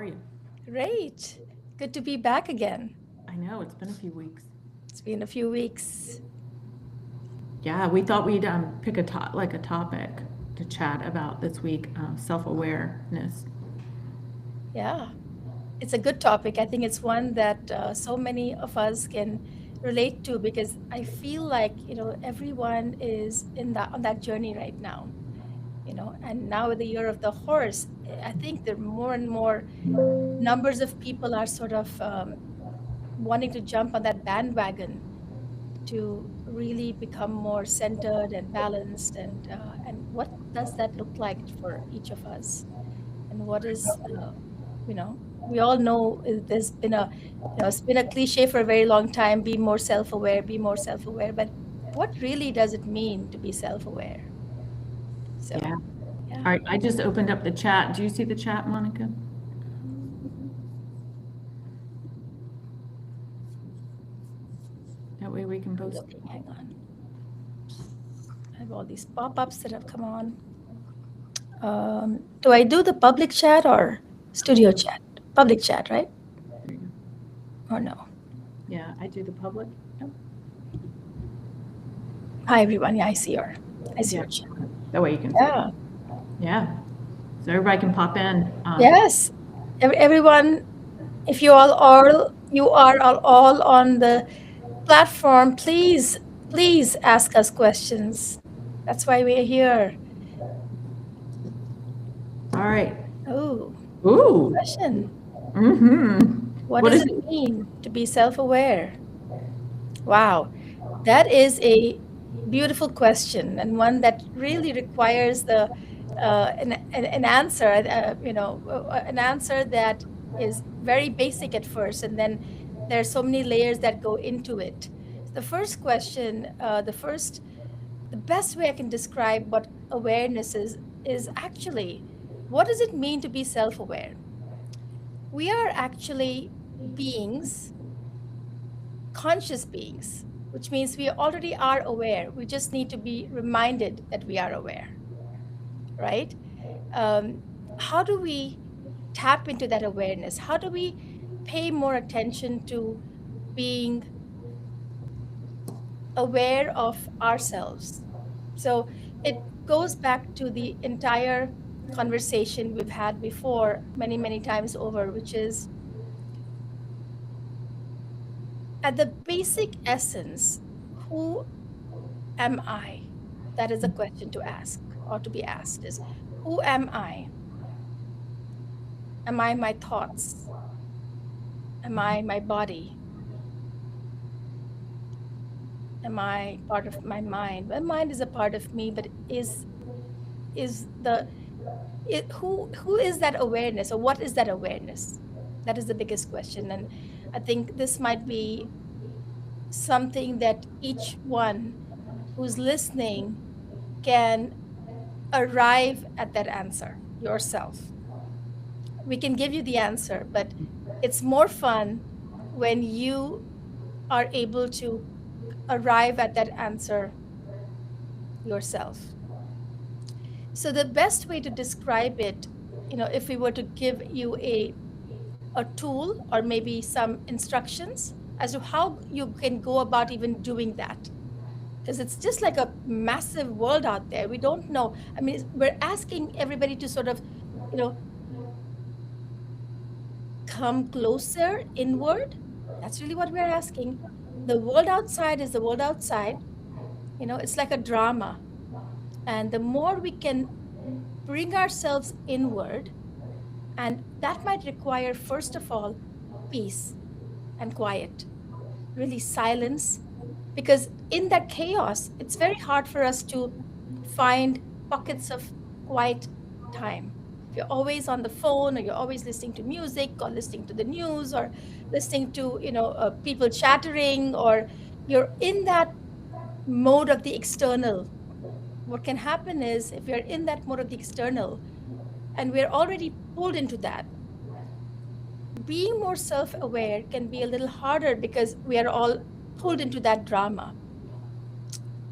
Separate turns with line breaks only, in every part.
are you?
Great. Good to be back again.
I know it's been a few weeks.
It's been a few weeks.
Yeah, we thought we'd pick a topic to chat about this week, self-awareness.
Yeah, it's a good topic. I think it's one that so many of us can relate to because I feel like, everyone is in that on that journey right now, and now with the year of the horse, I think there are more and more numbers of people are sort of wanting to jump on that bandwagon to really become more centered and balanced and what does that look like for each of us and what is we all know there's been a it's been a cliche for a very long time, be more self-aware, but what really does it mean to be self-aware?
Yeah.
So
All
yeah.
right, I just opened up the chat. Do you see the chat, Monica? That way we can
I'm
both.
looking, hang on, I have all these pop-ups that have come on. Do I do the public chat or studio chat? Public chat, right? Or no?
Yeah, I do the public. Yep.
Hi everyone. Yeah, I see
Yeah,
your chat.
that way you can see.
Yeah.
Yeah, so everybody can pop in.
Yes. Everyone, if you are all on the platform, please ask us questions. That's why we're here.
All right.
Oh,
Ooh.
question.
Mm-hmm.
What
What
does
is
it
it?
mean to be self-aware? Wow. That is a beautiful question and one that really requires an answer, an answer that is very basic at first, and then there are so many layers that go into it. The first question, the best way I can describe what awareness is actually, what does it mean to be self-aware? We are actually beings, conscious beings, which means we already are aware. We just need to be reminded that we are aware, right? How do we tap into that awareness? How do we pay more attention to being aware of ourselves? So it goes back to the entire conversation we've had before many, many times over, which is at the basic essence, who am I? That is a question to ask or to be asked is, who am I? Am I my thoughts? Am I my body? Am I part of my mind? My mind is a part of me, but is the who is that awareness, or what is that awareness? That is the biggest question. And I think this might be something that each one who's listening can arrive at that answer yourself. We can give you the answer, but it's more fun when you are able to arrive at that answer yourself. So the best way to describe it, if we were to give you a tool or maybe some instructions as to how you can go about even doing that, because it's just like a massive world out there. We don't know. I mean, we're asking everybody to sort of, you know, come closer inward. That's really what we're asking. The world outside is the world outside. It's like a drama. And the more we can bring ourselves inward, and that might require, first of all, peace and quiet, really silence, because in that chaos, it's very hard for us to find pockets of quiet time. If you're always on the phone, or you're always listening to music, or listening to the news, or listening to people chattering, or you're in that mode of the external, what can happen is, if you're in that mode of the external and we're already pulled into that, being more self-aware can be a little harder because we are all pulled into that drama.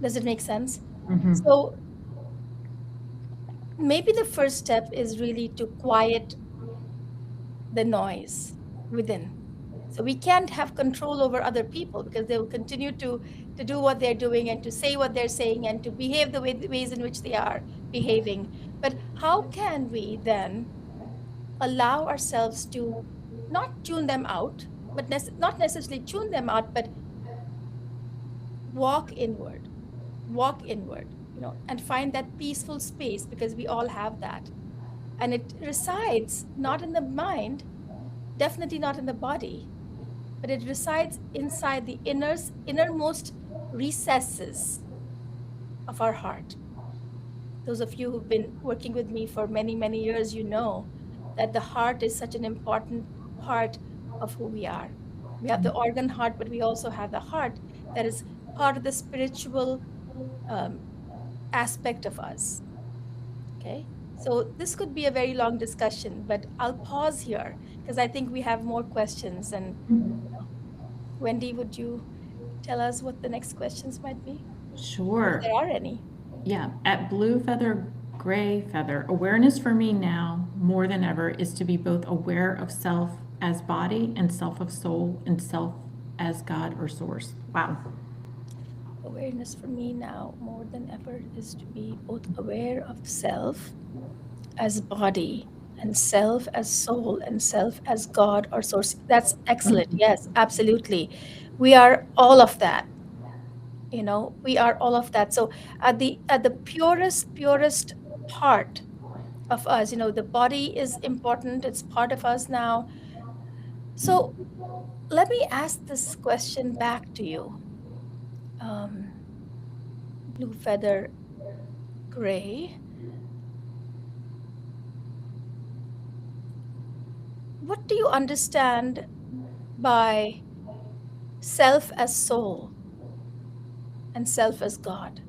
Does it make sense?
Mm-hmm.
So maybe the first step is really to quiet the noise within. So we can't have control over other people because they will continue to do what they're doing and to say what they're saying and to behave the ways in which they are behaving. But how can we then allow ourselves to not tune them out, but not necessarily tune them out, but walk inward, walk inward, and find that peaceful space because we all have that. And it resides not in the mind, definitely not in the body, but it resides inside the innermost recesses of our heart. Those of you who've been working with me for many, many years, you know that the heart is such an important part of who we are. We have the organ heart, but we also have the heart that is part of the spiritual um, aspect of us. Okay. So this could be a very long discussion, but I'll pause here because I think we have more questions. And Wendy, would you tell us what the next questions might be, if
Sure.
there are any?
Yeah. At blue feather, gray feather, awareness for me now more than ever is to be both aware of self as body and self of soul and self as God or source. Wow.
Awareness for me now more than ever is to be both aware of self as body and self as soul and self as God or source. That's excellent.
Mhm.
Yes, absolutely. We are all of that. We are all of that. So at the purest part of us, the body is important. It's part of us now. So let me ask this question back to you. Um, Blue feather gray. What do you understand by self as soul and self as God?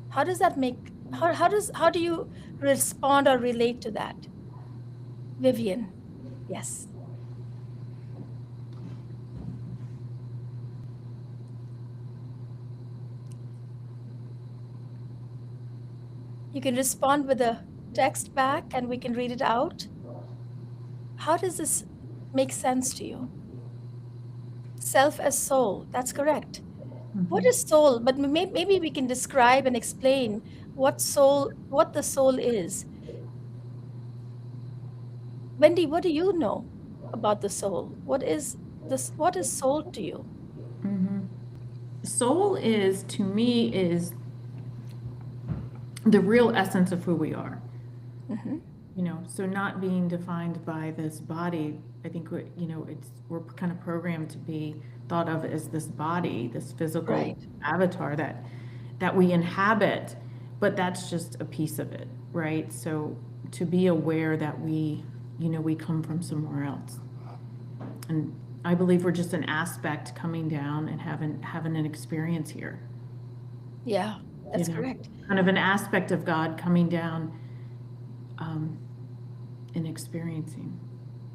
How does that make how do you respond or relate to that? Vivian. Yes. You can respond with a text back and we can read it out. How does this make sense to you? Self as soul. That's correct. What
Mhm.
is soul? But maybe we can describe and explain what the soul is. Wendy, what do you know about the soul? What is soul to you?
Mhm. Soul is, to me, is the real essence of who we are.
Hmm.
So not being defined by this body. I think we're kind of programmed to be thought of as this body, this physical
Right.
avatar that we inhabit, but that's just a piece of it, right? So to be aware that we come from somewhere else. And I believe we're just an aspect coming down and having an experience here,
Yeah,
you
that's
know,
correct.
kind of an aspect of God coming down, um, and experiencing.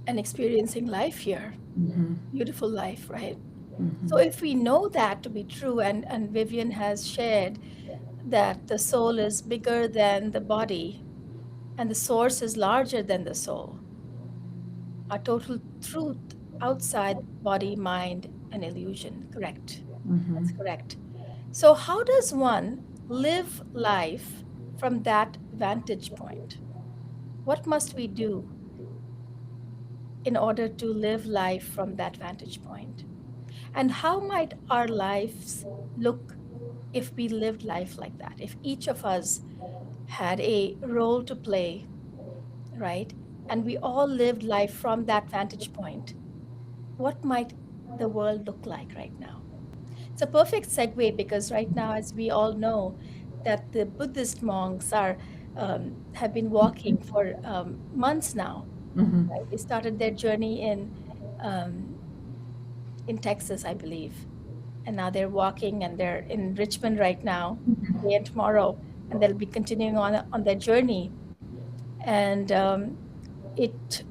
And experiencing life here,
Mm-hmm.
beautiful life, right? So
Mm-hmm.
if we know that to be true, and Vivian has shared that the soul is bigger than the body and the source is larger than the soul, a total truth outside body, mind, and illusion. Correct.
Mm-hmm.
That's correct. So, how does one live life from that vantage point? What must we do in order to live life from that vantage point? And how might our lives look if we lived life like that? If each of us had a role to play, right? And we all lived life from that vantage point, what might the world look like right now? It's a perfect segue because right now, as we all know, that the Buddhist monks have been walking for months now.
Mm-hmm.
Right? They started their journey um, in Texas, I believe, and now they're walking and they're in Richmond right now, today and tomorrow, and they'll be continuing on their journey. And it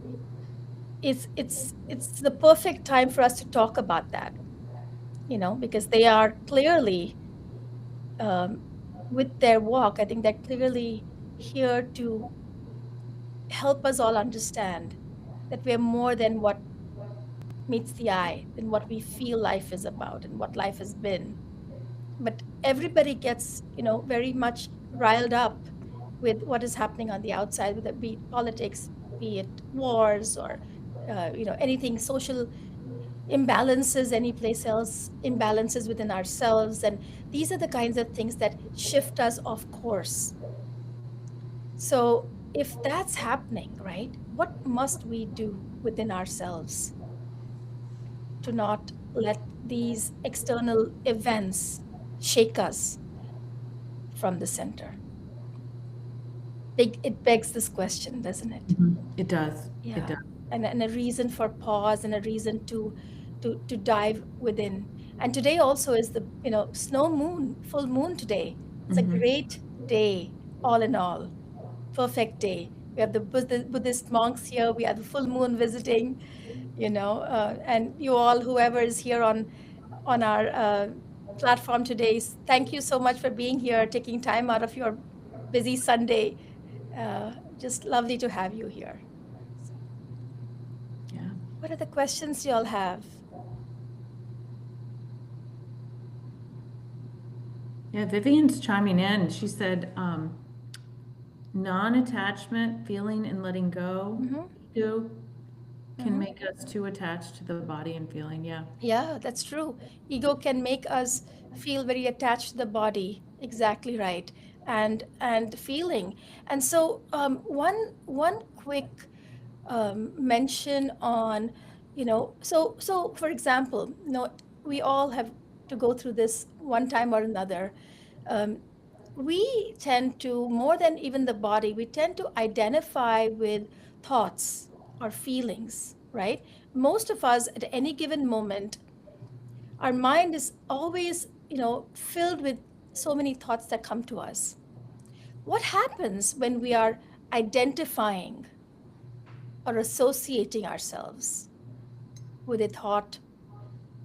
it's the perfect time for us to talk about that, because they are clearly um, with their walk. I think they're clearly here to help us all understand that we're more than what meets the eye, than what we feel life is about and what life has been. But everybody gets, very much riled up with what is happening on the outside, whether it be politics, be it wars, or anything, social imbalances, any place else, imbalances within ourselves. And these are the kinds of things that shift us off course. So if that's happening, right, what must we do within ourselves to not let these external events shake us from the center? It begs this question, doesn't it?
It does. It
Yeah.
does.
And a reason for pause, and a reason to dive within. And today also is the, snow moon, full moon today. It's a great day, all in all. Perfect day. We have the Buddhist monks here. We have the full moon visiting, and you all, whoever is here on our platform today, thank you so much for being here, taking time out of your busy Sunday. Just lovely to have you here. So,
Yeah.
what are the questions you all have?
Yeah, Vivian's chiming in. She said, non-attachment, feeling and letting go,
Mm-hmm.
ego can
Mm-hmm.
make us too attached to the body and feeling. Yeah.
Yeah, that's true. Ego can make us feel very attached to the body. Exactly right. And feeling. And so one quick mention on, so for example, we all have to go through this one time or another. Um, we tend to, more than even the body, we tend to identify with thoughts or feelings, right? Most of us at any given moment, our mind is always, filled with so many thoughts that come to us. What happens when we are identifying or associating ourselves with a thought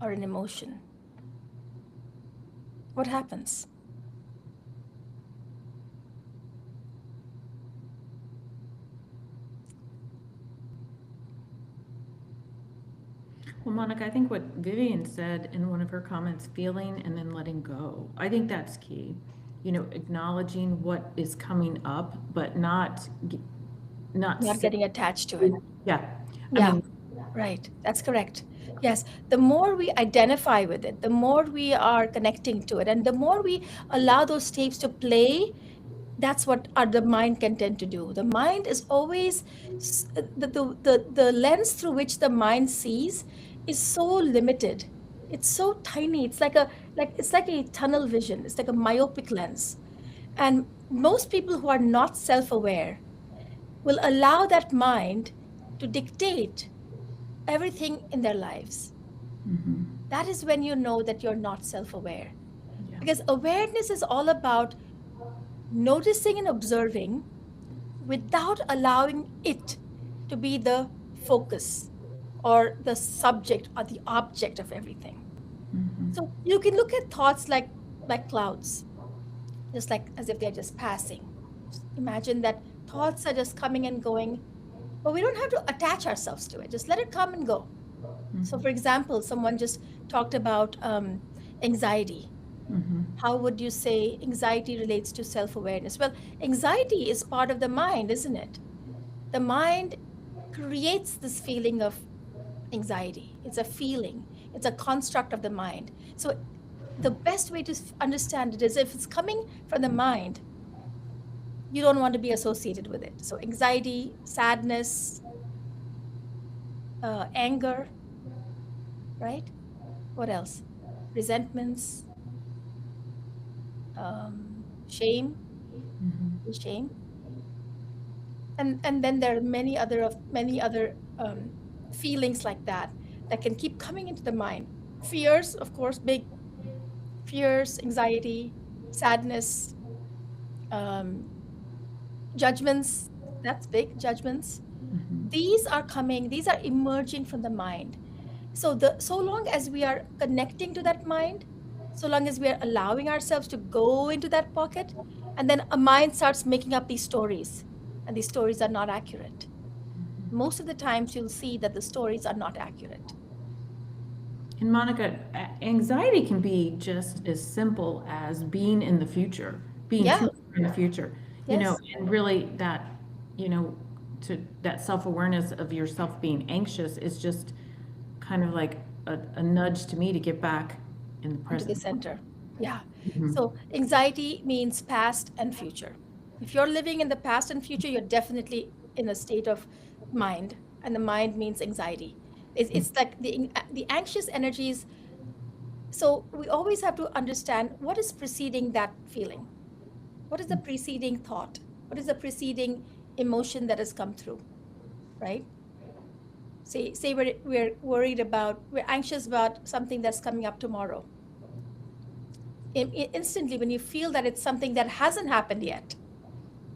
or an emotion? What happens?
Well, Monica, I think what Vivian said in one of her comments, feeling and then letting go, I think that's key. Acknowledging what is coming up, but not
Not getting attached to it.
yeah. I
Yeah,
mean,
right. That's correct. Yes. The more we identify with it, the more we are connecting to it, and the more we allow those tapes to play, that's what the mind can tend to do. The mind is always the lens through which the mind sees is so limited. It's so tiny. It's like a tunnel vision. It's like a myopic lens. And most people who are not self-aware will allow that mind to dictate everything in their lives. That is when you know that you're not self-aware.
yeah.
Because awareness is all about noticing and observing without allowing it to be the focus or the subject or the object of everything. So you can look at thoughts like clouds, just like as if they're just passing. Just imagine that thoughts are just coming and going, but we don't have to attach ourselves to it. Just let it come and go. So, for example, someone just talked about anxiety. How would you say anxiety relates to self-awareness? Well, anxiety is part of the mind, isn't it? The mind creates this feeling of anxiety. It's a feeling, it's a construct of the mind. So, the best way to understand it is if it's coming from the mind, you don't want to be associated with it. So, anxiety, sadness, anger, right? What else? Resentments, shame, shame, and then there are many other feelings like that can keep coming into the mind. Fears, of course, big fears, anxiety, sadness, um, judgments. That's big judgments. These are emerging from the mind. So long as we are connecting to that mind, so long as we are allowing ourselves to go into that pocket, and then a mind starts making up these stories, and these stories are not accurate. most of the times you'll see that the stories are not accurate.
And Monica, anxiety can be just as simple as being in the future, being
Yeah,
too far in the future,
yes.
and really that, you know, to that self-awareness of yourself being anxious is just kind of like a nudge to me to get back in the
Into the
present.
center. Yeah.
Mhm.
So anxiety means past and future. If you're living in the past and future, you're definitely in a state of mind, and the mind means anxiety. It's like the anxious energies. So we always have to understand what is preceding that feeling. What is the preceding thought? What is the preceding emotion that has come through, right? Say we're worried about, we're anxious about something that's coming up tomorrow. Instantly, when you feel that it's something that hasn't happened yet,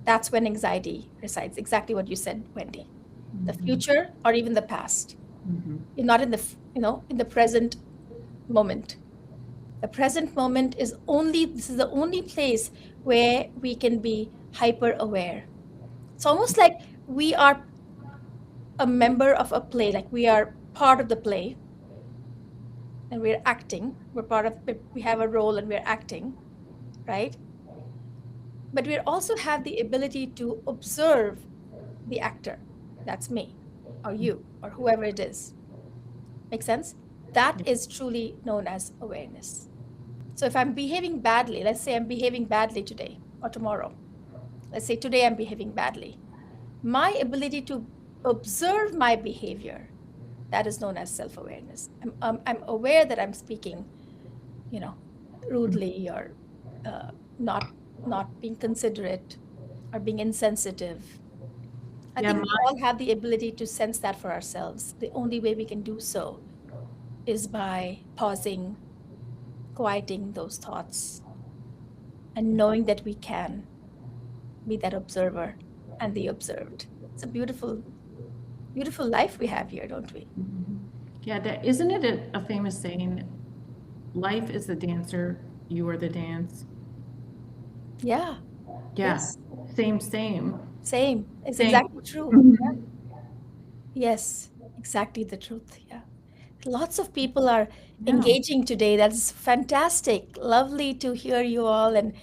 that's when anxiety resides. Exactly what you said, Wendy. The
Mhm.
future or even the past.
Mhm.
You're not in the, in the present moment. The present moment is only, this is the only place where we can be hyper aware. It's almost like we are a member of a play, like we are part of the play and we're acting. We're part of, we have a role and we're acting, right? But we also have the ability to observe the actor. That's me or you or whoever it is. Make sense? That
Yeah.
is truly known as awareness. So if I'm behaving badly, let's say I'm behaving badly today or tomorrow, let's say today I'm behaving badly, my ability to observe my behavior, that is known as self-awareness. I'm aware that I'm speaking, you know, rudely or uh, not not being considerate or being insensitive. I
Yeah,
think we all have the ability to sense that for ourselves. The only way we can do so is by pausing, quieting those thoughts, and knowing that we can be that observer and the observed. It's a beautiful, beautiful life we have here, don't we?
yeah, that isn't it a famous saying, life is the dancer, you are the dance.
Yeah.
Yeah,
Yes.
same,
Same. It's
same.
exactly true. Yeah.
Mhm.
Yes. Exactly the truth. Yeah. Lots of people are
Yeah.
engaging today. That's fantastic. Lovely to hear you all. And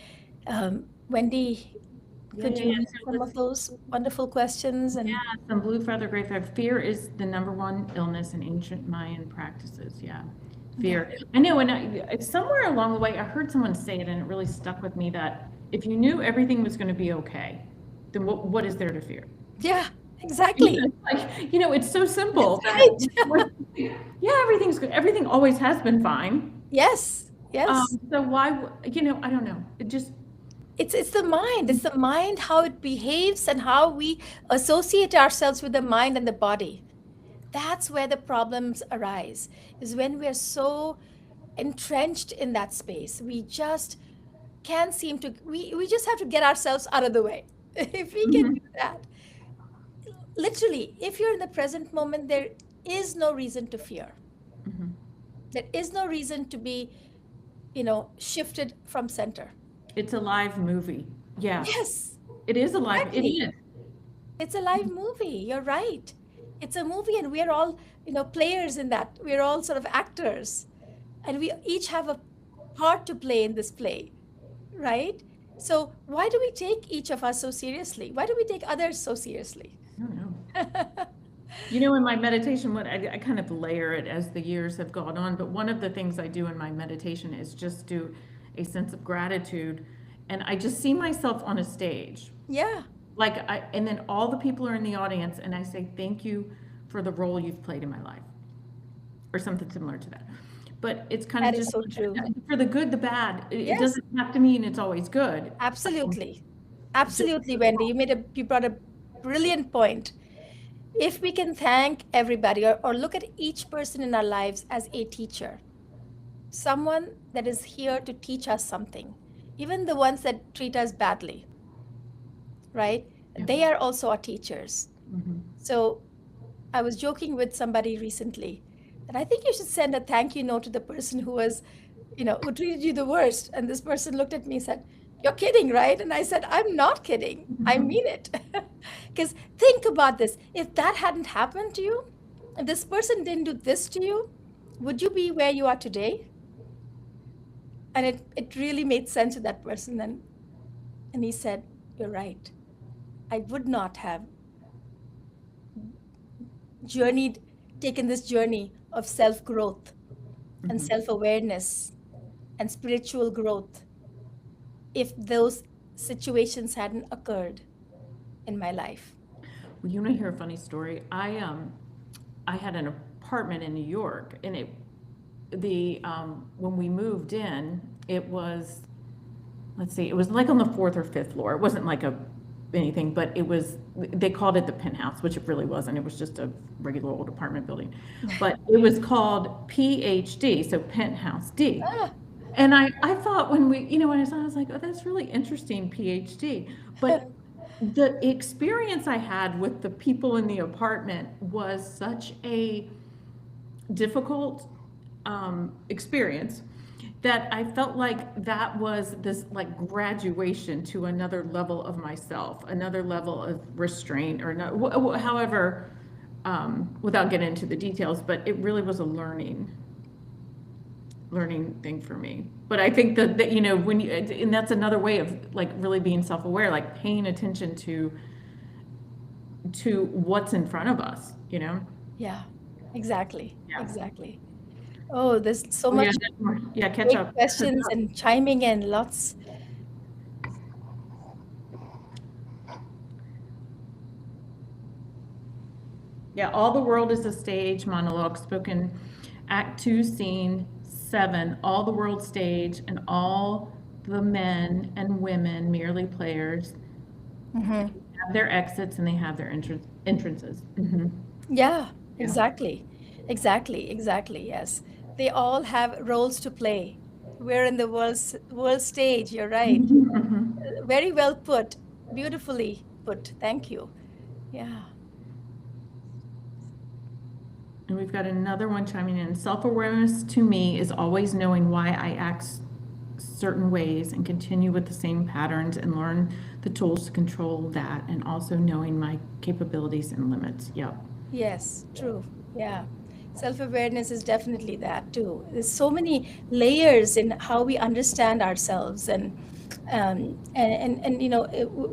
Wendy,
Yeah,
could
yeah,
you
yeah.
read
So
some of those wonderful questions? And
some blue feather gray feather. Fear is the number one illness in ancient Mayan practices. Yeah,
yeah,
fear. I know, and somewhere along the way, I heard someone say it, and it really stuck with me that if you knew everything was going to be okay, then what is there to fear?
yeah, exactly.
It's so
That's
simple that
right.
yeah, everything's good. Everything always has been fine.
Yes, yes.
So why, I don't know. It just,
It's the mind. It's the mind, how it behaves and how we associate ourselves with the mind and the body. That's where the problems arise, is when we're so entrenched in that space. We just can't seem to, we just have to get ourselves out of the way. If we can
mhm,
do that, literally, if you're in the present moment, there is no reason to fear.
mhm.
There is no reason to be, shifted from center.
It's a live movie. Yeah,
Yes,
it is a live, it
exactly.
is.
It's a live movie. You're right. It's a movie, and we're all, players in that. We're all sort of actors, and we each have a part to play in this play, right? So why do we take each of us so seriously? Why do we take others so seriously?
I don't know. In my meditation, what I kind of layer it as the years have gone on, but one of the things I do in my meditation is just do a sense of gratitude. And I just see myself on a stage.
Yeah,
And then all the people are in the audience, and I say, thank you for the role you've played in my life, or something similar to that. But it's kind of
that is
just
so true.
for the good, the bad. It
Yes,
doesn't have to mean it's always good.
absolutely.
Just,
Absolutely, Wendy. You brought a brilliant point. If we can thank everybody, or look at each person in our lives as a teacher, someone that is here to teach us something, even the ones that treat us badly, right?
yeah.
They are also our teachers.
Mhm.
So I was joking with somebody recently that I think you should send a thank you note to the person who treated you the worst. And this person looked at me and said, You're kidding, right? And I said, I'm not kidding. I mean it. Because think about this. If that hadn't happened to you, if this person didn't do this to you, would you be where you are today? And it really made sense to that person. And he said, you're right. I would not have journeyed, taken this journey of self growth and
Mhm.
self awareness and spiritual growth if those situations hadn't occurred in my life.
Well, you want to hear a funny story? I had an apartment in New York, and when we moved in, it was, let's see, it was like on the fourth or fifth floor. It wasn't like anything, but they called it the penthouse, which it really wasn't. It was just a regular old apartment building. But it was called PhD, so Penthouse D.
Ah,
And I thought when I saw it, I was like, oh, that's really interesting, PhD. But the experience I had with the people in the apartment was such a difficult experience that I felt like that was this like graduation to another level of myself, another level of restraint, or no, however, without getting into the details, but it really was a learning thing for me. But I think that when you, and that's another way of like really being self-aware, like paying attention to what's in front of us,
yeah, exactly,
Yeah.
exactly. Oh, there's so
Oh, yeah,
much
yeah, catch
great
up.
questions and chiming in lots.
Yeah, all the world is a stage monologue spoken, Act 2, Scene 7. All the world stage, and all the men and women merely players.
Hmm.
They have their exits and they have their entrances.
Yeah,
Yeah.
exactly. Exactly, exactly. Yes. They all have roles to play. We're in the world stage, you're right.
Mhm.
Very well put. Beautifully put. Thank you. Yeah.
And we've got another one chiming in. Self-awareness to me is always knowing why I act certain ways and continue with the same patterns and learn the tools to control that, and also knowing my capabilities and limits. Yep.
Yes, true. Yeah. Self-awareness is definitely that too. There's so many layers in how we understand ourselves and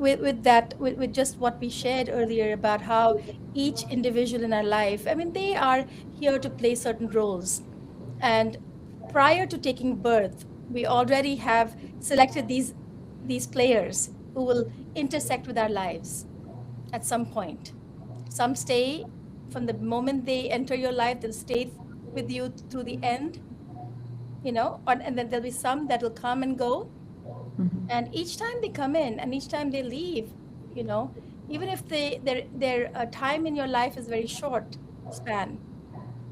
with that with just what we shared earlier about how each individual in our life, I mean, they are here to play certain roles. And prior to taking birth, we already have selected these players who will intersect with our lives at some point. Some stay from the moment they enter your life, they'll stay with you through the end, and then there'll be some that will come and go.
Mhm.
And each time they come in and each time they leave, you know, even if their time in your life is very short span,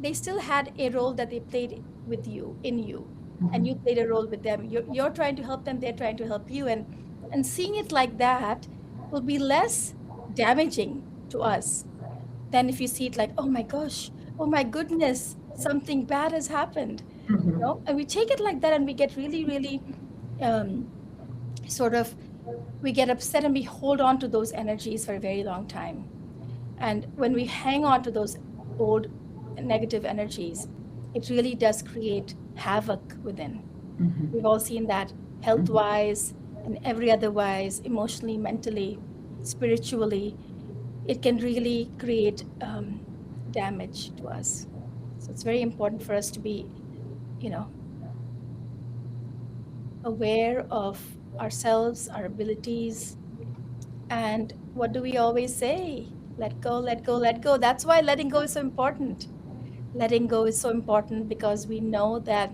they still had a role that they played with you, in you, and you played a role with them. You're trying to help them, they're trying to help you, and seeing it like that will be less damaging to us than if you see it like, oh my gosh, oh my goodness, something bad has happened,
Mhm.
and we take it like that, and we get really, really um, sort of, we get upset and we hold on to those energies for a very long time. And when we hang on to those old negative energies, it really does create havoc within.
Mhm.
We've all seen that, health
Mhm.
wise and every other wise, emotionally, mentally, spiritually. It can really create damage to us. So it's very important for us to be, you know, aware of ourselves, our abilities. And what do we always say? Let go, let go, let go. That's why letting go is so important. Letting go is so important because we know that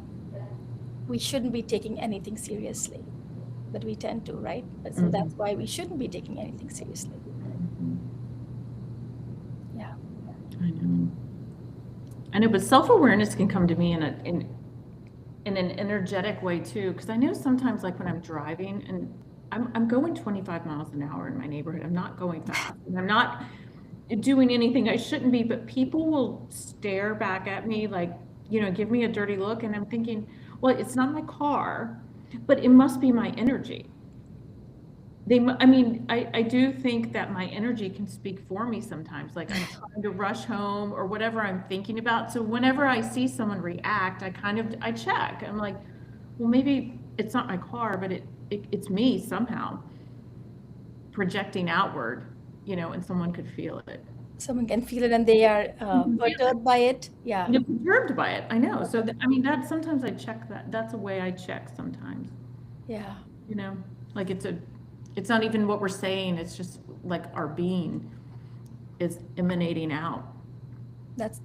we shouldn't be taking anything seriously, but we tend to, right? So
Mhm.
that's why we shouldn't be taking anything seriously. Yeah.
I know. I know, but self-awareness can come to me in an energetic way too, because I know sometimes like when I'm driving and I'm going 25 miles an hour in my neighborhood. I'm not going fast. And I'm not doing anything I shouldn't be, but people will stare back at me like, give me a dirty look, and I'm thinking, well, it's not my car, but it must be my energy. I mean, I do think that my energy can speak for me sometimes. Like I'm trying to rush home or whatever I'm thinking about. So whenever I see someone react, I check. I'm like, well, maybe it's not my car, but it's me somehow projecting outward, and someone could feel it.
Someone can feel it and they are
You can feel it.
perturbed by it. Yeah.
You're perturbed by it. I know. So I mean, that sometimes I check that. That's a way I check sometimes.
Yeah.
You know, like it's not even what we're saying. It's just like our being is emanating out.
That's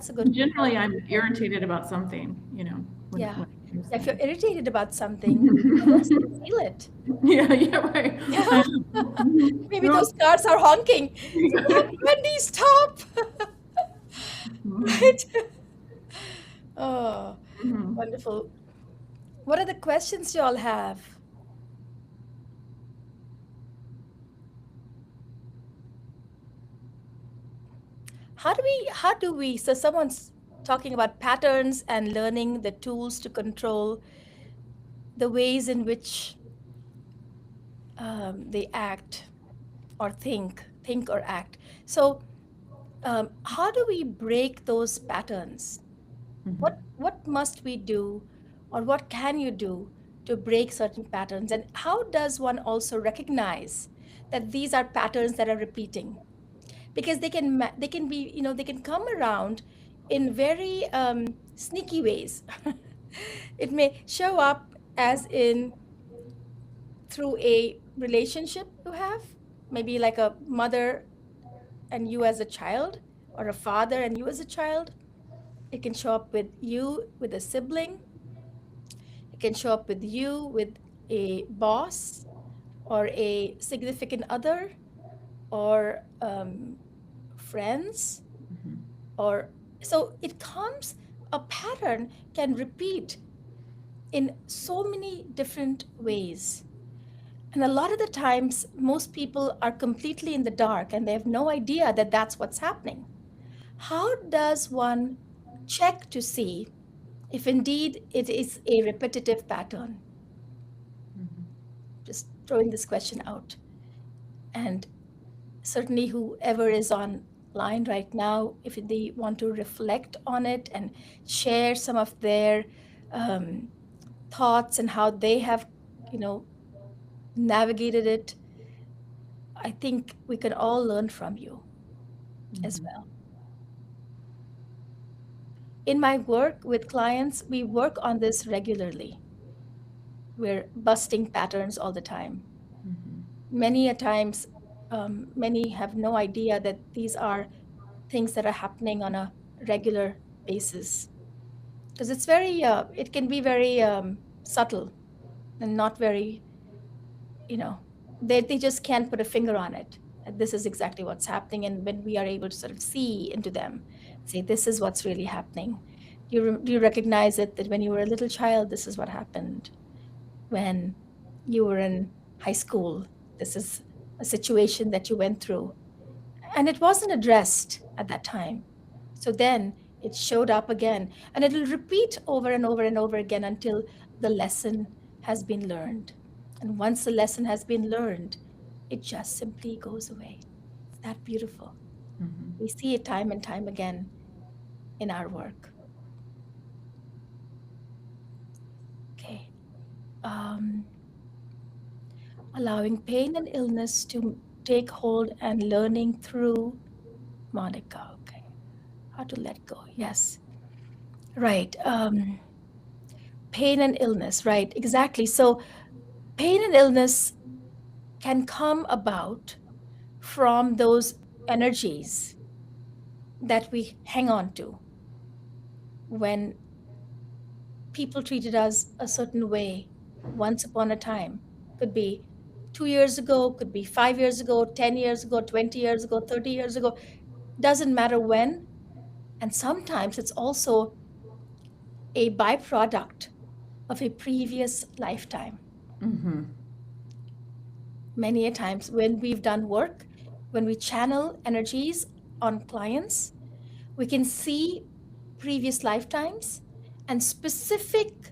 a good.
Generally, I'm irritated about something.
Yeah.
When it comes
Yeah, if you're
to
irritated about something, yes, you feel it.
yeah, yeah, right.
Yeah. Maybe
No.
those cars are honking. Stop, Wendy, stop.
Mhm.
Right? Oh,
Mhm.
wonderful. What are the questions you all have? So someone's talking about patterns and learning the tools to control the ways in which they act or think or act. So, how do we break those patterns?
Mhm.
What must we do, or what can you do to break certain patterns? And how does one also recognize that these are patterns that are repeating? Because they can be, they can come around in very sneaky ways. It may show up as in through a relationship you have, maybe like a mother and you as a child, or a father and you as a child. It can show up with you with a sibling. It can show up with you with a boss or a significant other, or friends,
Mhm.
or so it comes, a pattern can repeat in so many different ways. And a lot of the times, most people are completely in the dark and they have no idea that that's what's happening. How does one check to see if indeed it is a repetitive pattern?
Mhm.
Just throwing this question out. And certainly, whoever is online right now, if they want to reflect on it and share some of their um, thoughts and how they have, you know, navigated it, I think we can all learn from you as
Mhm.
well. In my work with clients, we work on this regularly. We're busting patterns all the time.
Mhm.
Many a times, many have no idea that these are things that are happening on a regular basis, because it can be very subtle and not very, they just can't put a finger on it. And this is exactly what's happening. And when we are able to sort of see into them, say, this is what's really happening. Do you recognize it, that when you were a little child, this is what happened? When you were in high school, this is a situation that you went through. And it wasn't addressed at that time. So then it showed up again, and it'll repeat over and over and over again until the lesson has been learned. And once the lesson has been learned, it just simply goes away. It's that beautiful.
Mhm.
We see it time and time again in our work. Okay. Um, Allowing pain and illness to take hold and learning through Monica. Okay. How to let go. Yes. Right. Pain and illness. Right. Exactly. So pain and illness can come about from those energies that we hang on to when people treated us a certain way once upon a time. Could be 2 years ago, could be 5 years ago, 10 years ago, 20 years ago, 30 years ago. Doesn't matter when. And sometimes it's also a byproduct of a previous lifetime.
Mhm.
Many a times when we've done work, when we channel energies on clients, we can see previous lifetimes and specific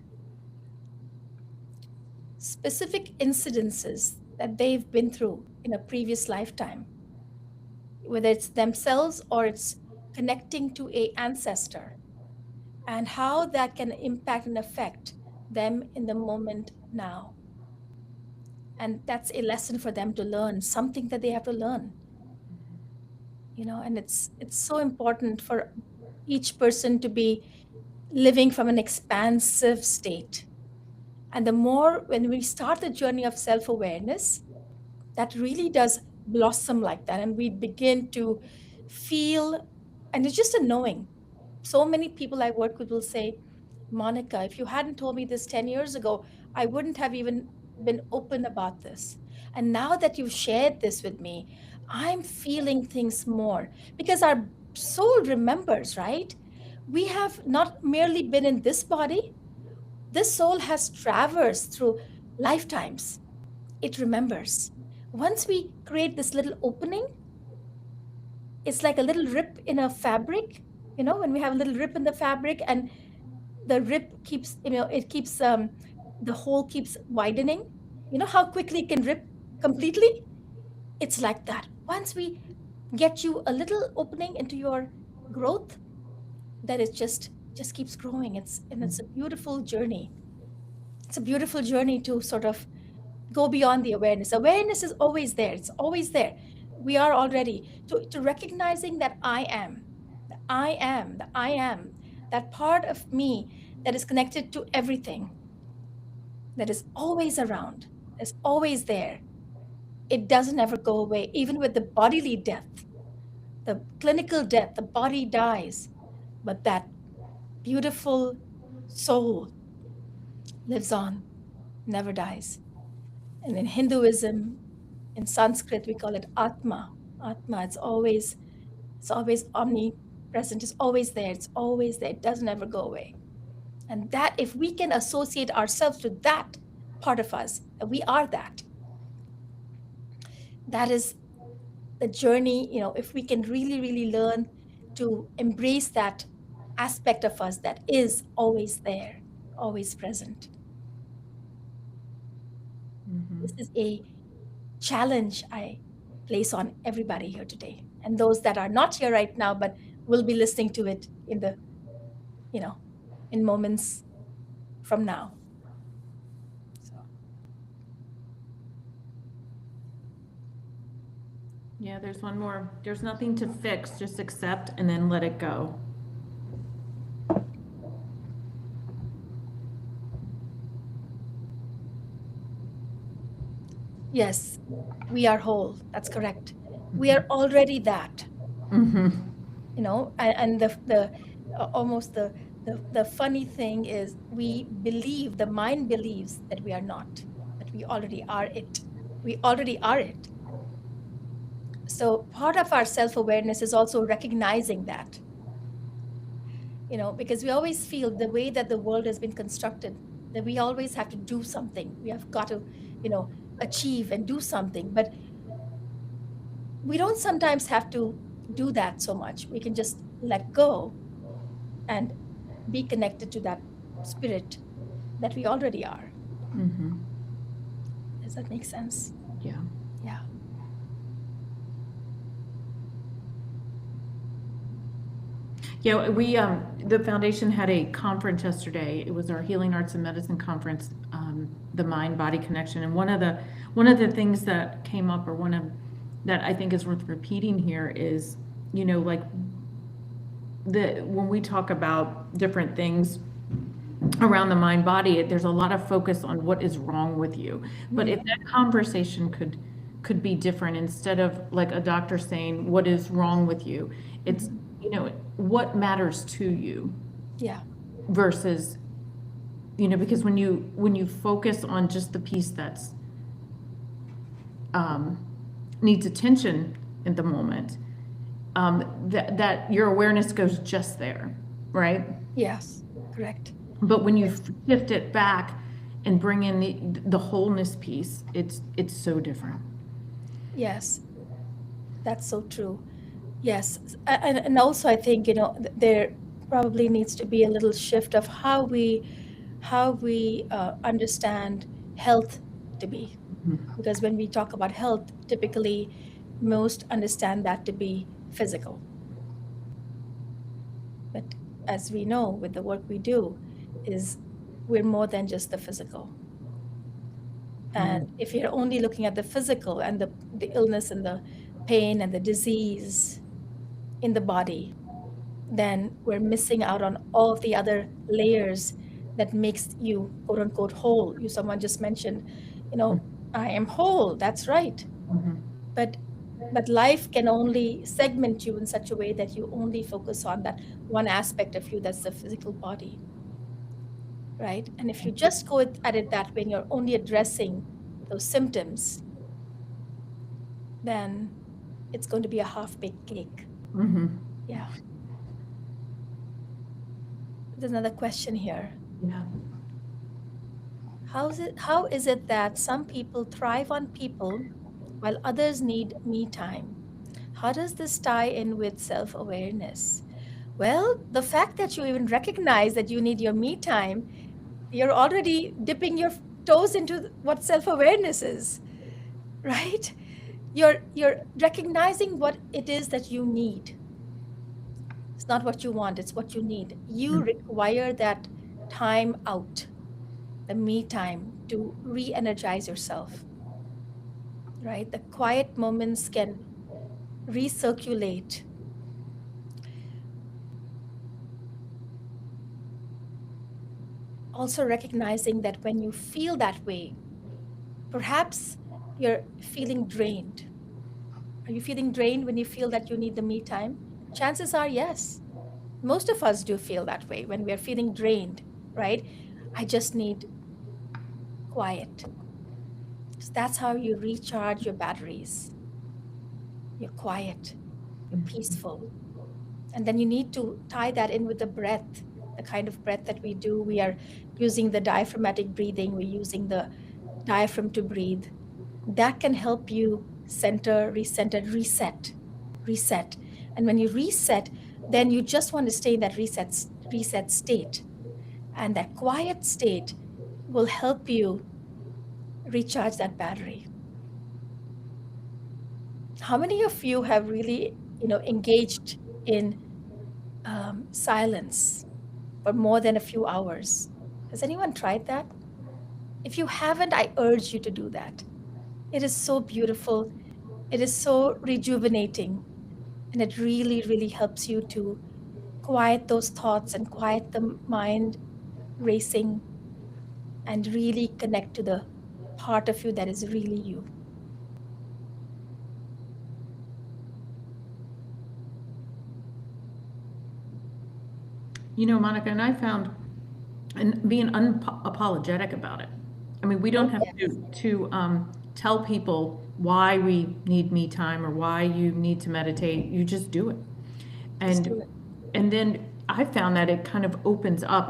incidences that they've been through in a previous lifetime, whether it's themselves or it's connecting to a ancestor, and how that can impact and affect them in the moment now. And that's a lesson for them to learn, something that they have to learn, and it's so important for each person to be living from an expansive state. And the more when we start the journey of self-awareness, that really does blossom like that, and we begin to feel, and it's just a knowing. So many people I work with will say, Monica, if you hadn't told me this 10 years ago, I wouldn't have even been open about this. And now that you've shared this with me, I'm feeling things more, because our soul remembers, right? We have not merely been in this body, this soul has traversed through lifetimes. It remembers. Once we create this little opening, it's like a little rip in a fabric. When we have a little rip in the fabric, and the rip keeps, it keeps, the hole keeps widening. You know how quickly it can rip completely? It's like that. Once we get you a little opening into your growth, that it just keeps growing. It's a beautiful journey. It's a beautiful journey to sort of go beyond the awareness. Awareness is always there. It's always there. We are already to recognizing that I am, that I am, that I am, that part of me that is connected to everything, that is always around, is always there. It doesn't ever go away, even with the bodily death, the clinical death, the body dies, but that beautiful soul lives on, never dies. And in Hinduism, in Sanskrit, we call it Atma. Atma, it's always omnipresent, it's always there, it's always there, it doesn't ever go away. And that, if we can associate ourselves to that part of us, that we are that is the journey, if we can really, really learn to embrace that aspect of us that is always there, always present. This is a challenge I place on everybody here today, and those that are not here right now but will be listening to it you know in moments from now. So
Yeah, there's one more. There's nothing to fix, just accept and then let it go.
yes, we are whole, that's correct. We are already that.
Mm-hmm.
And almost the funny thing is, the mind believes that we are not, but we already are it. We already are it. So part of our self-awareness is also recognizing that, because we always feel the way that the world has been constructed, that we always have to do something. We have got to, achieve and do something. But we don't sometimes have to do that so much. We can just let go and be connected to that spirit that we already are.
Mm-hmm.
Does that make sense?
Yeah.
Yeah.
Yeah, we, the foundation had a conference yesterday. It was our Healing Arts and Medicine conference, the Mind Body Connection. And one of the things that came up, or that I think is worth repeating here is, like when we talk about different things around the mind body, there's a lot of focus on what is wrong with you. But if that conversation could be different, instead of like a doctor saying what is wrong with you, it's what matters to you.
Yeah.
Versus, because when you focus on just the piece that's needs attention in the moment, that your awareness goes just there, right?
Yes, correct.
But when you shift it back and bring in the wholeness piece, it's so different.
Yes, that's so true. Yes, and also I think there probably needs to be a little shift of how we understand health to be. Because when we talk about health, typically most understand that to be physical. But as we know, with the work we do, is we're more than just the physical. And if you're only looking at the physical and the illness and the pain and the disease in the body, then we're missing out on all of the other layers that makes you quote unquote whole. Someone just mentioned, I am whole. That's right. But life can only segment you in such a way that you only focus on that one aspect of you, that's the physical body, right? And if you just go at it that way and you're only addressing those symptoms, then it's going to be a half-baked cake. Yeah. There's another question here.
Yeah.
How is it that some people thrive on people while others need me time? How does this tie in with self-awareness? Well, the fact that you even recognize that you need your me time, you're already dipping your toes into what self-awareness is, right? You're recognizing what it is that you need. It's not what you want, it's what you need. You require that time out, the me time, to re-energize yourself, right? The quiet moments can recirculate. Also recognizing that when you feel that way, perhaps you're feeling drained. Are you feeling drained when you feel that you need the me time? Chances are yes. Most of us do feel that way when we're feeling drained, right? I just need quiet. So that's how you recharge your batteries. You're quiet, you're peaceful. And then you need to tie that in with the breath, the kind of breath that we do. We are using the diaphragmatic breathing, we're using the diaphragm to breathe. That can help you center, recenter, reset. And when you reset, then you just want to stay in that reset state. And that quiet state will help you recharge that battery. How many of you have really, engaged in silence for more than a few hours? Has anyone tried that? If you haven't, I urge you to do that. It is so beautiful. It is so rejuvenating. And it really, really helps you to quiet those thoughts and quiet the mind racing and really connect to the part of you that is really you.
Monica, and I found, and being unapologetic about it. I mean, we don't have to tell people why we need me time or why you need to meditate. You just do it. And then I found that it kind of opens up.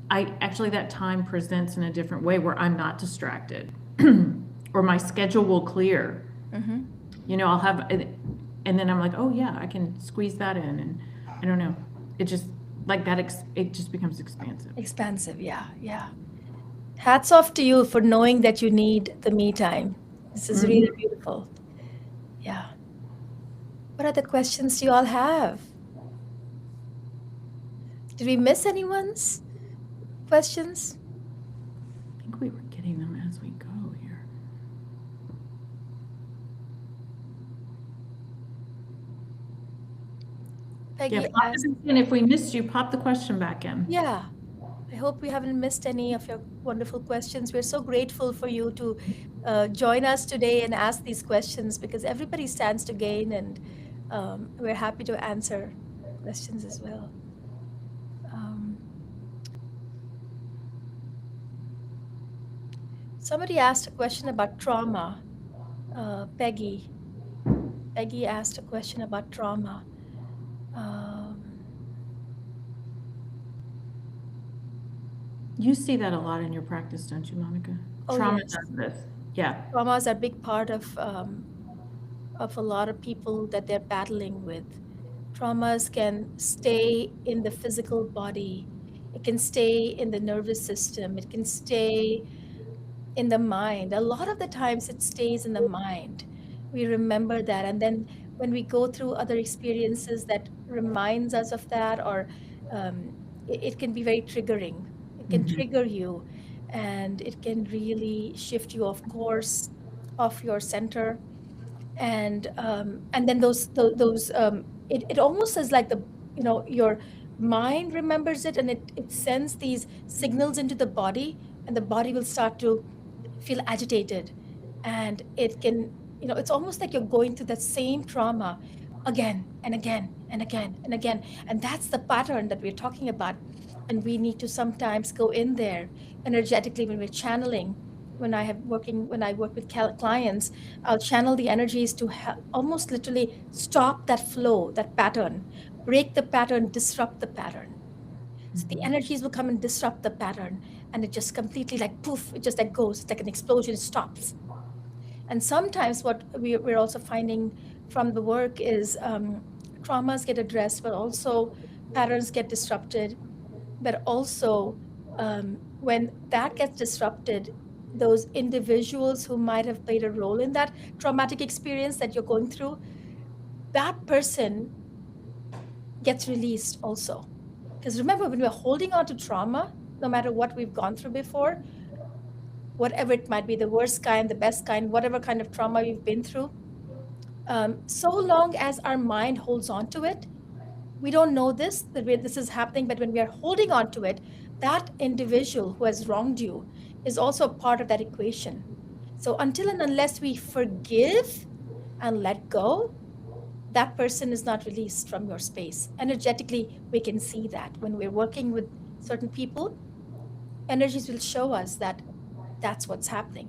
That time presents in a different way where I'm not distracted or my schedule will clear. I'll have, and then I'm like, oh yeah, I can squeeze that in. And I don't know. It just, like that, it just becomes expansive.
Expansive, yeah. Hats off to you for knowing that you need the me time. This is really beautiful. Yeah. What other questions do you all have? Did we miss anyone's questions?
I think we were getting them as we go here.
Peggy asked,
And if we missed you, pop the question back in.
yeah. I hope we haven't missed any of your wonderful questions. We're so grateful for you to join us today and ask these questions because everybody stands to gain, and we're happy to answer questions as well. Somebody asked a question about trauma. Peggy asked a question about trauma.
You see that a lot in your practice, don't you, Monica?
Oh,
Trauma
yes.
does this. Yeah.
Traumas are a big part of a lot of people that they're battling with. Traumas can stay in the physical body. It can stay in the nervous system. It can stay in the mind. A lot of the times it stays in the mind. We remember that. And then when we go through other experiences that reminds us of that, or it can be very triggering. It can
Mhm.
trigger you, and it can really shift you off course, off your center. And then it almost is like your mind remembers it, and it sends these signals into the body, and the body will start to feel agitated. And it's almost like you're going through that same trauma again and again and again and again. And that's the pattern that we're talking about. And we need to sometimes go in there energetically when we're channeling. When I work with clients, I'll channel the energies to almost literally stop that flow, that pattern, break the pattern, disrupt the pattern. So the
Mhm.
energies will come and disrupt the pattern, and it just completely like poof, it just like goes. It's like an explosion, it stops. And sometimes what we're also finding from the work is traumas get addressed, but also patterns get disrupted. But also, when that gets disrupted, those individuals who might have played a role in that traumatic experience that you're going through, that person gets released also. Because remember, when we're holding on to trauma, no matter what we've gone through before, whatever it might be, the worst kind, the best kind, whatever kind of trauma we've been through, so long as our mind holds on to it, we don't know this, the way this is happening, but when we are holding on to it, that individual who has wronged you is also a part of that equation. So until and unless we forgive and let go, that person is not released from your space. Energetically, we can see that when we're working with certain people, energies will show us that that's what's happening,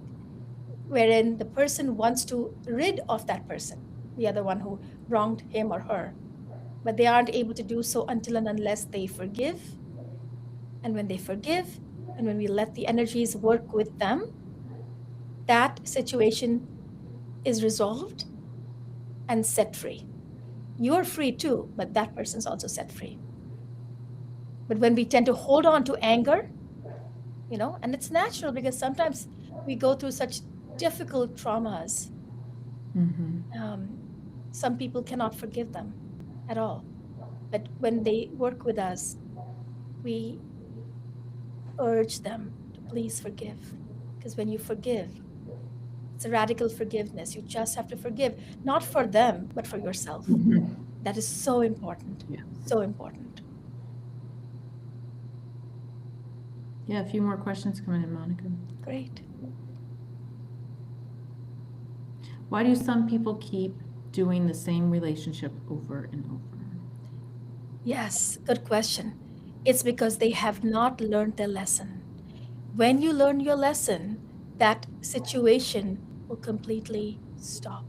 wherein the person wants to rid of that person, the other one who wronged him or her, but they aren't able to do so until and unless they forgive. And when they forgive, and when we let the energies work with them, that situation is resolved and set free. You're free too, but that person's also set free. But when we tend to hold on to anger, and it's natural because sometimes we go through such difficult traumas.
Mhm.
Um, some people cannot forgive them at all. But when they work with us, we urge them to please forgive. Because when you forgive, it's a radical forgiveness. You just have to forgive, not for them, but for yourself.
Mhm.
That is so important.
Yeah.
So important.
Yeah, a few more questions coming in, Monica.
Great.
Why do some people keep doing the same relationship over and over?
Yes, good question. It's because they have not learned their lesson. When you learn your lesson, that situation will completely stop.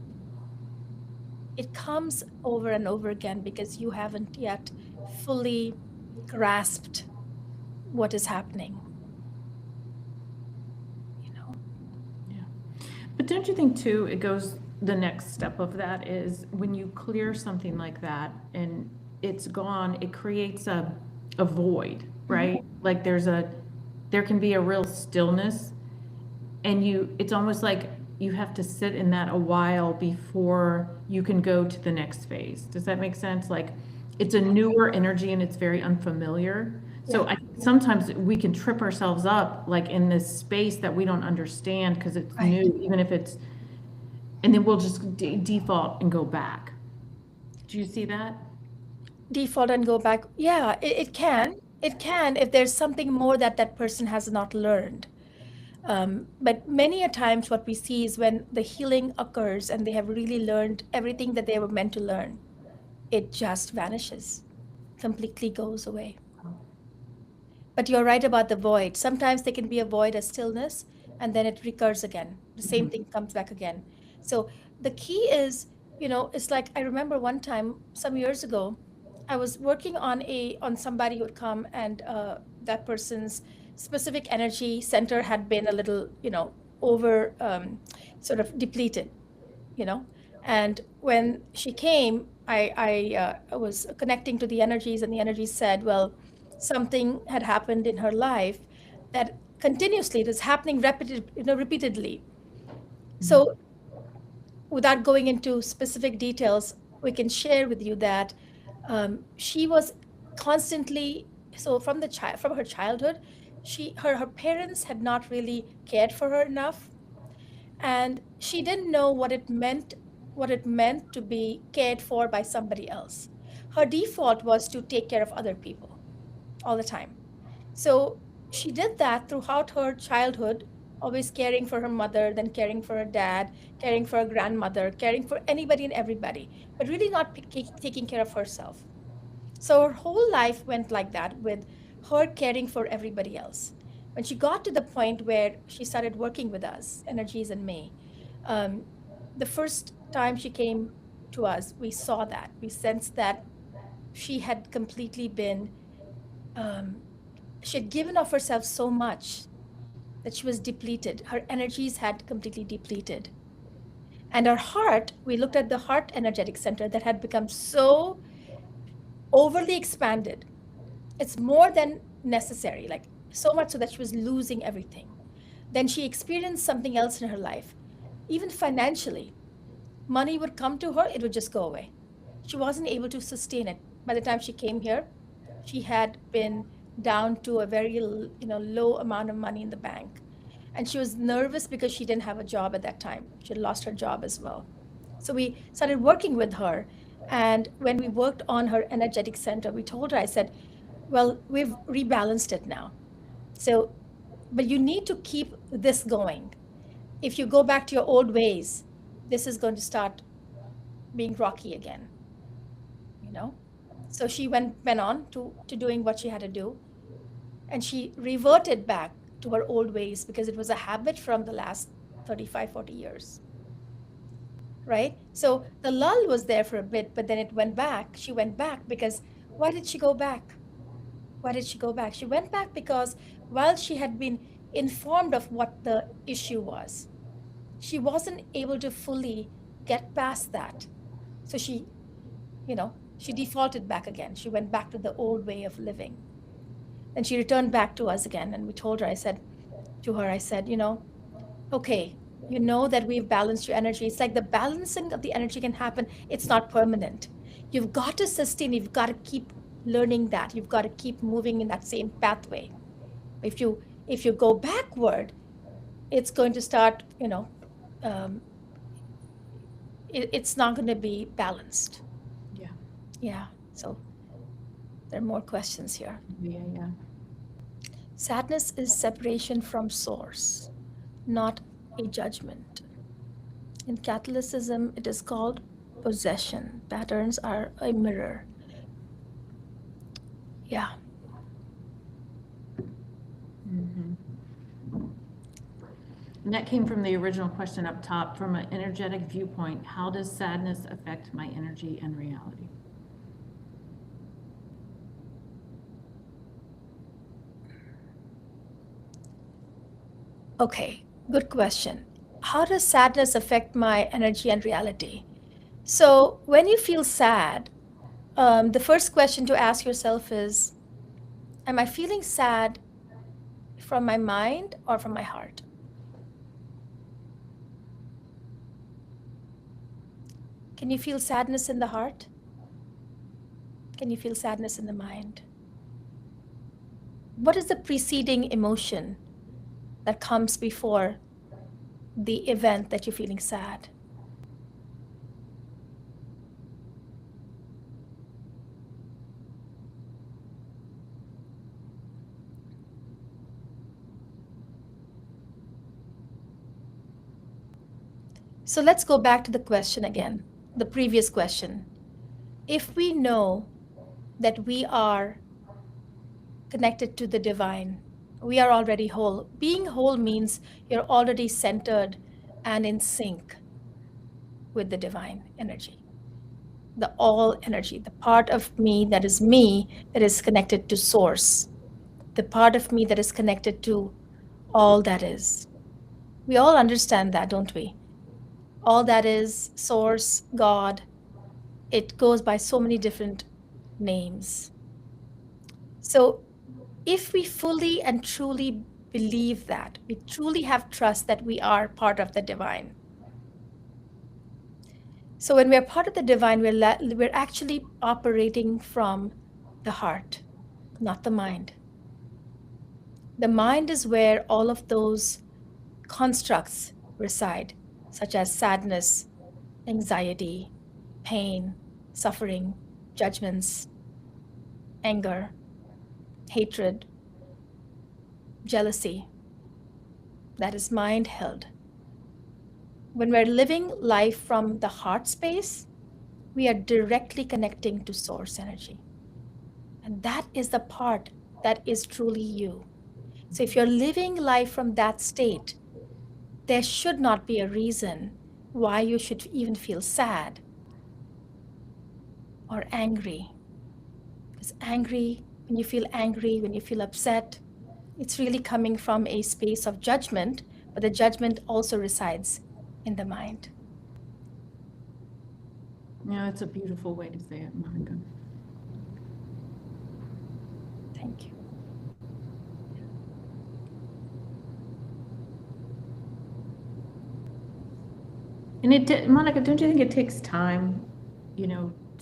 It comes over and over again because you haven't yet fully grasped what is happening, you know.
Yeah. But don't you think too, it goes, the next step of that is when you clear something like that and it's gone, it creates a void,
Mhm.
right? Like there can be a real stillness and it's almost like you have to sit in that a while before you can go to the next phase. Does that make sense? Like it's a newer energy and it's very unfamiliar.
Yeah,
So I sometimes we can trip ourselves up like in this space that we don't understand because it's
right.
new, even if it's, and then we'll just default and go back. Do you see that?
Default and go back. Yeah, it can. It can if there's something more that that person has not learned. But many a times, what we see is when the healing occurs and they have really learned everything that they were meant to learn, it just vanishes, completely goes away. But you're right about the void. Sometimes there can be a void, a stillness, and then it recurs again. The same
Mhm.
thing comes back again. So the key is, it's like I remember one time some years ago, I was working on somebody who would come, and that person's specific energy center had been a little, over sort of depleted, you know. And when she came, I was connecting to the energies, and the energies said, well, something had happened in her life that continuously. It was happening repeatedly.
Mhm.
So, without going into specific details, we can share with you that she was constantly, so from the child, from her childhood, her parents had not really cared for her enough, and she didn't know what it meant to be cared for by somebody else. Her default was to take care of other people all the time. So she did that throughout her childhood, always caring for her mother, then caring for her dad, caring for her grandmother, caring for anybody and everybody, but really not taking care of herself. So her whole life went like that, with her caring for everybody else. When she got to the point where she started working with us, Energies in May, um, the first time she came to us, we saw that. We sensed that she had completely been, um, she had given of herself so much that she was depleted. Her energies had completely depleted. And her heart, we looked at the heart energetic center that had become so overly expanded. It's more than necessary, like so much so that she was losing everything. Then she experienced something else in her life, even financially. Money would come to her, it would just go away. She wasn't able to sustain it. By the time she came here, she had been down to a very low amount of money in the bank. And she was nervous because she didn't have a job at that time. She had lost her job as well. So we started working with her. And when we worked on her energetic center, we told her, I said, well, we've rebalanced it now. So, but you need to keep this going. If you go back to your old ways, this is going to start being rocky again, you know? So she went on to doing what she had to do. And she reverted back to her old ways because it was a habit from the last 35, 40 years, right? So the lull was there for a bit, but then it went back. She went back because why did she go back? Why did she go back? She went back because while she had been informed of what the issue was, she wasn't able to fully get past that. So she defaulted back again. She went back to the old way of living. Then she returned back to us again. And we told her, I said, okay, you know that we've balanced your energy. It's like the balancing of the energy can happen. It's not permanent. You've got to sustain, you've got to keep learning that. You've got to keep moving in that same pathway. If you go backward, it's going to start, um, it's not going to be balanced.
Yeah.
Yeah. So there are more questions here.
Yeah, yeah.
Sadness is separation from source, not a judgment. In Catholicism, it is called possession. Patterns are a mirror. Yeah.
Mm-hmm. And that came from the original question up top. From an energetic viewpoint, how does sadness affect my energy and reality?
Okay, good question. How does sadness affect my energy and reality? So, when you feel sad, the first question to ask yourself is, am I feeling sad from my mind or from my heart? Can you feel sadness in the heart? Can you feel sadness in the mind? What is the preceding emotion that comes before the event that you're feeling sad? So let's go back to the question again, the previous question. If we know that we are connected to the divine, we are already whole. Being whole means you're already centered and in sync with the divine energy, the all energy, the part of me that is connected to source, the part of me that is connected to all that is. We all understand that, don't we? All that is, source, God, it goes by so many different names. So if we fully and truly believe that. We truly have trust that we are part of the divine. So when we're part of the divine, we're actually operating from the heart, not the mind. The mind is where all of those constructs reside, such as sadness, anxiety, pain, suffering, judgments, anger, hatred, jealousy. That is mind held. When we're living life from the heart space, we are directly connecting to source energy. And that is the part that is truly you. So if you're living life from that state, there should not be a reason why you should even feel sad or angry. Because when you feel upset, it's really coming from a space of judgment, but the judgment also resides in the mind.
Yeah, it's a beautiful way to say it, Monica.
Thank you.
And Monica, don't you think it takes time,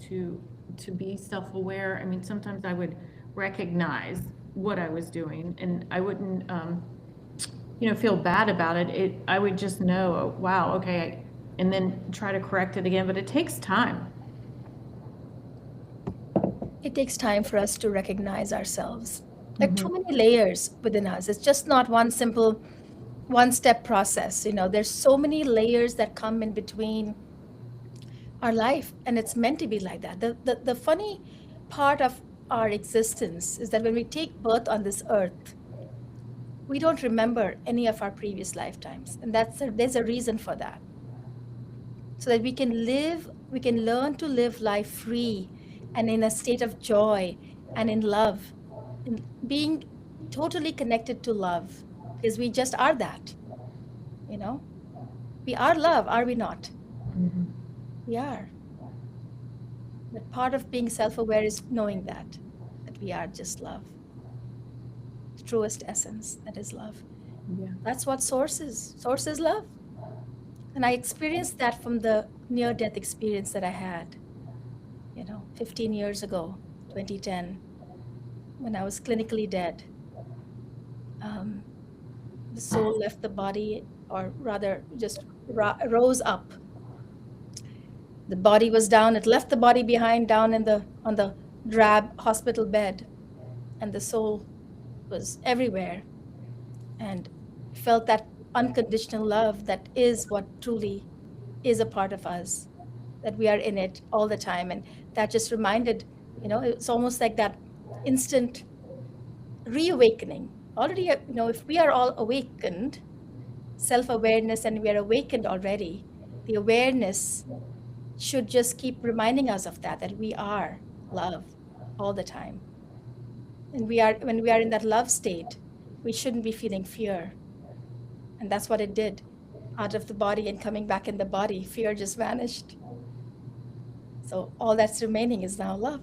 to be self-aware? I mean, sometimes I would recognize what I was doing, and I wouldn't, feel bad about it. I would just know, oh, wow, okay, and then try to correct it again. But it takes time.
It takes time for us to recognize ourselves. There are too many layers within us. It's just not one simple one-step process. There's so many layers that come in between our life, and it's meant to be like that. The funny part of our existence is that when we take birth on this earth, we don't remember any of our previous lifetimes, and there's a reason for that. So that we can learn to live life free and in a state of joy and in love, and being totally connected to love, because we just are that. We are love, are we not? We are. But part of being self-aware is knowing that we are just love. The truest essence, that is love.
Yeah.
That's what source is. Source is love. And I experienced that from the near-death experience that I had, 15 years ago, 2010, when I was clinically dead. The soul left the body, or rather just rose up. The body was down. It left the body behind down on the drab hospital bed, and the soul was everywhere, and felt that unconditional love that is what truly is a part of us, that we are in it all the time. And that just reminded, it's almost like that instant reawakening. Already, if we are all awakened, self-awareness, and we are awakened already, the awareness should just keep reminding us of that we are love all the time. And when we are in that love state, we shouldn't be feeling fear. And that's what it did. Out of the body and coming back in the body, fear just vanished. So all that's remaining is now love.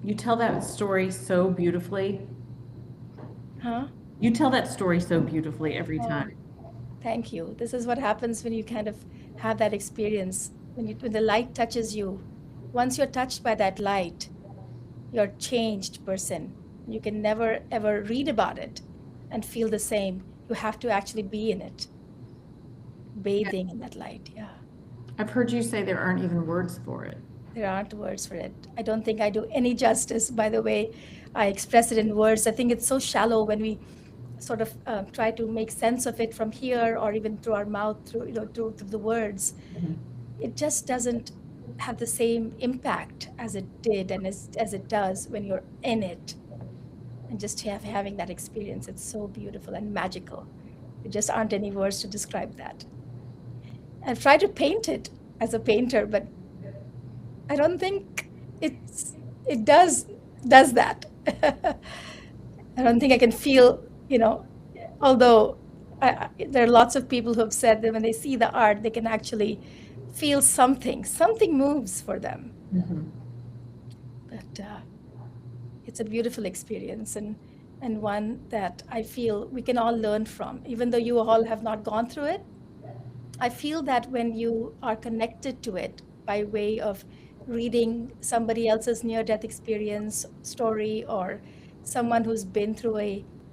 You tell that story so beautifully.
Huh?
You tell that story so beautifully every time.
Thank you. This is what happens when you kind of have that experience. When the light touches you, once you're touched by that light, you're a changed person. You can never, ever read about it and feel the same. You have to actually be in it, bathing in that light. Yeah.
I've heard you say there aren't even words for it.
There aren't words for it. I don't think I do any justice by the way I express it in words. I think it's so shallow when we sort of try to make sense of it from here, or even through our mouth, through the words. It just doesn't have the same impact as it did and as it does when you're in it, and just having that experience. It's so beautiful and magical. There just aren't any words to describe that. I've tried to paint it as a painter, but I don't think it does that. I don't think I can feel, although there are lots of people who have said that when they see the art, they can actually feel something moves for them. But It's a beautiful experience, and one that I feel we can all learn from. Even though you all have not gone through it, I feel that when you are connected to it by way of reading somebody else's near-death experience story, or someone who's been through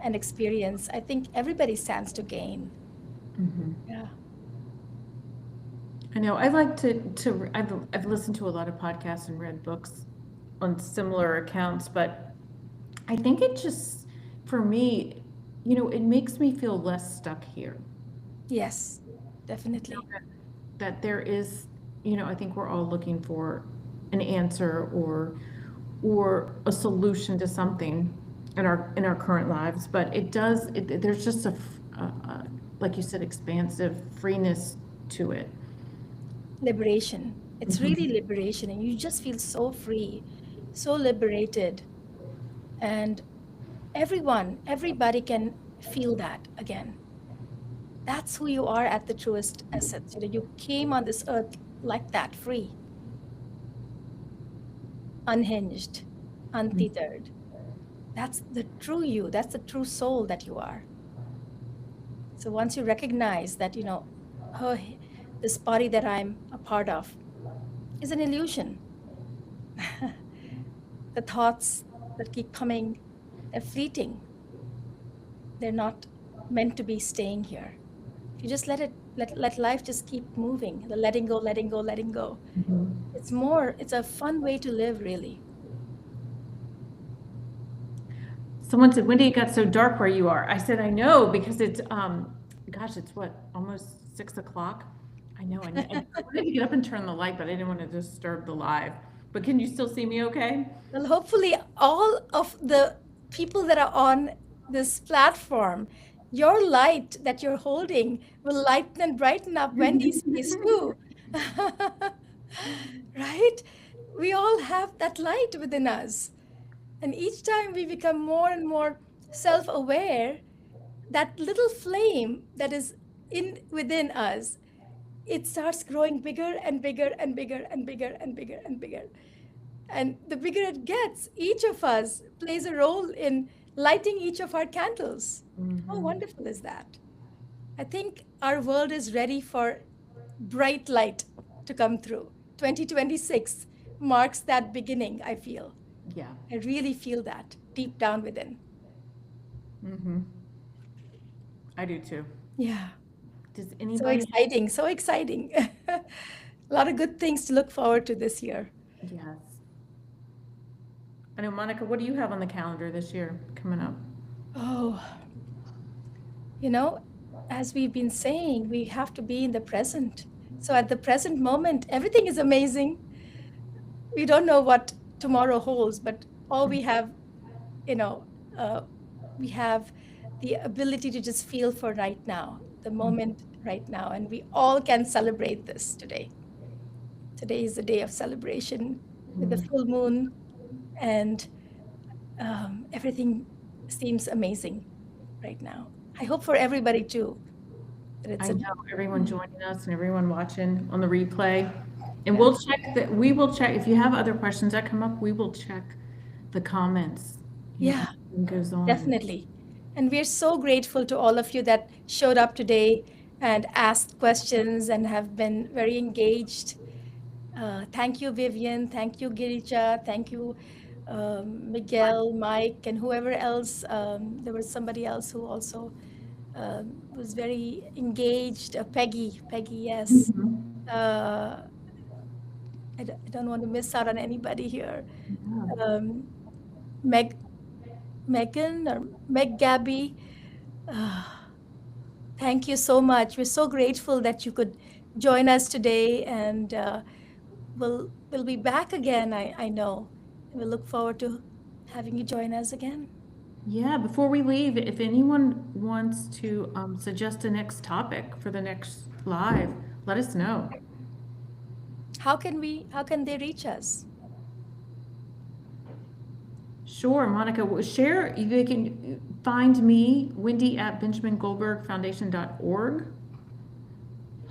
an experience, I think everybody stands to gain. Yeah.
I know. I like I've listened to a lot of podcasts and read books on similar accounts, but I think it just, for me, it makes me feel less stuck here.
Yes,
You know,
definitely.
that there is, I think we're all looking for an answer or a solution to something in our current lives, but there's just like you said, expansive freeness to it.
Liberation. It's really
Mhm.
liberation, and you just feel so free, so liberated. And everybody can feel that again. That's who you are at the truest essence. You came on this earth like that, free, unhinged, untethered. That's the true you. That's the true soul that you are. So once you recognize that, oh, this body that I'm a part of is an illusion. The thoughts that keep coming, they're fleeting. They're not meant to be staying here. If you just let life just keep moving, the letting go, letting go, letting go.
Mhm.
It's a fun way to live, really.
Someone said, Wendy, it got so dark where you are. I said, I know, because gosh, it's what, almost 6 o'clock? I know, I wanted to get up and turn the light, but I didn't want to disturb the live. But can you still see me okay?
Well, hopefully, all of the people that are on this platform, your light that you're holding will lighten and brighten up Wendy's face too. Right? We all have that light within us. And each time we become more and more self aware, that little flame that is in within us, it starts growing bigger and bigger and bigger and bigger and bigger and bigger. And the bigger it gets, each of us plays a role in lighting each of our candles. How
Mhm.
wonderful is that? I think our world is ready for bright light to come through. 2026 marks that beginning, I feel.
Yeah.
I really feel that deep down within.
Hmm. I do too.
Yeah.
Does
So
anybody?
exciting, so exciting. A lot of good things to look forward to this year.
Yes. I know, Monica, what do you have on the calendar this year coming up?
Oh, you know, as we've been saying, we have to be in the present. So at the present moment, everything is amazing. We don't know what tomorrow holds, but all we have, you know, uh, we have the ability to just feel for right now, the moment right now. And we all can celebrate this today. Today is the day of celebration with the
Mhm.
full moon, and everything seems amazing right now. I hope for everybody too that it's
I
a
know everyone joining us and everyone watching on the replay. And
yeah,
we will check, if you have other questions that come up, we will check the comments,
yeah,
as time goes on.
definitely. And we're so grateful to all of you that showed up today and asked questions and have been very engaged. Thank you, Vivian. Thank you, Girija. Thank you, Miguel, Mike, and whoever else. There was somebody else who also was very engaged. Peggy, yes.
Mhm.
Uh, I don't want to miss out on anybody here.
Yeah.
Um, Meg, Megan or Meg Gabby. Uh, Thank you so much. We're so grateful that you could join us today, and we'll be back again. I know. We look forward to having you join us again.
Yeah, before we leave, if anyone wants to suggest a next topic for the next live, let us know.
How can they reach us?
Sure, Monica, share, they can find me, Wendy at benjamingoldbergfoundation.org.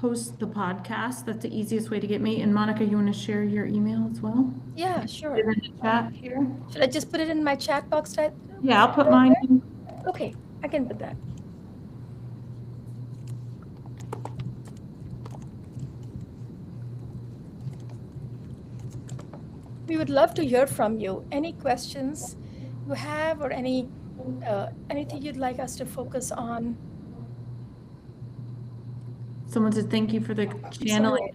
post the podcast. That's the easiest way to get me. And Monica, you want to share your email as well?
Yeah,
Put
sure.
it in the chat here.
Should I just put it in my chat box right?
Yeah, I'll put mine in.
Okay, I can put that. We would love to hear from you. Any questions you have, or anything you'd like us to focus on?
Someone said thank you for the channeling.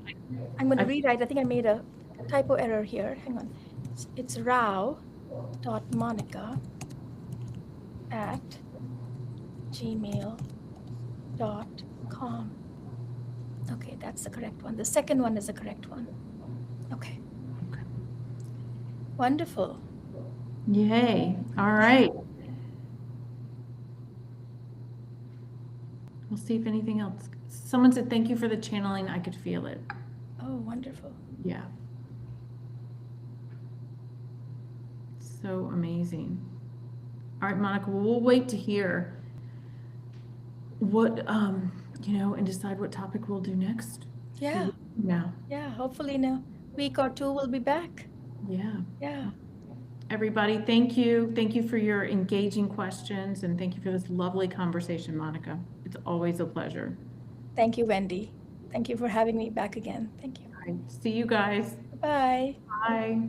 I'm going to rewrite. I think I made a typo error here. Hang on. It's rao.monica@gmail.com. Okay, that's the correct one. The second one is the correct one. Okay. Wonderful.
Yay. All right. We'll see if anything else. Someone said thank you for the channeling. I could feel it.
Oh, wonderful.
Yeah. So amazing. All right, Monica, we'll wait to hear what, and decide what topic we'll do next.
Yeah.
Now.
Yeah. Hopefully in a week or two we'll be back.
Yeah.
Yeah.
Everybody, thank you. Thank you for your engaging questions, and thank you for this lovely conversation, Monica. It's always a pleasure.
Thank you, Wendy. Thank you for having me back again. Thank you.
All right. See you guys.
Bye.
Bye.